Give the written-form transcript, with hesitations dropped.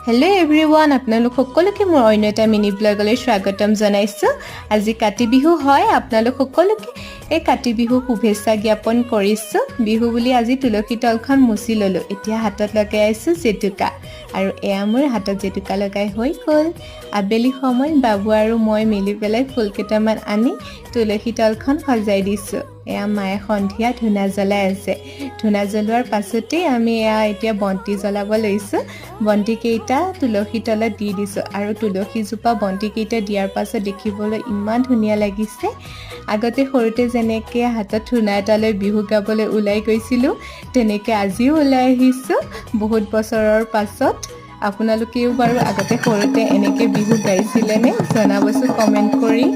hello everyone আপোনালোক সকলোকে মোৰ অন্য এটা মিনি ব্লগলৈ স্বাগতম জনাইছো আজি কাতি বিহু হয় আপোনালোক সকলোকে এই কাতি বিহু শুভেচ্ছা জ্ঞাপন কৰিছো বিহু বুলি আজি তুলসী তলখন মুছি ললো এতিয়া হাতত লগাই আছো জেতুকা আৰু এয়া মোৰ হাতত জেতুকা লগাই হৈ গল আবেলি সময় বাবু আৰু মই মিলি পেলাই ফুল কেইটামান আনি তুলসী তলখন সজাই দিছো এয়া মায়ে সন্ধিয়া ধুনা জ্বলাই আছে ধুনা জ্বলোৱাৰ পাছতে আমি এয়া এতিয়া বন্তি জ্বলাব লৈছো বন্তি কেইটা তুলসী তলত দি দিছো আৰু তুলসী জোপা বন্তি কেইটা দিয়াৰ পাছত দেখিবলৈ ইমান ধুনীয়া লাগিছে আগতে সৰুতে যেনেকৈ হাতত ধুনা এটা লৈ বিহু গাবলৈ ওলাই গৈছিলো তেনেকৈ আজিও ওলাই আহিছো বহুত বছৰৰ পাছত আপোনালোকেও বাৰু আগতে সৰুতে এনেকৈ বিহু গাইছিলেনে জনাবচোন কমেণ্ট কৰি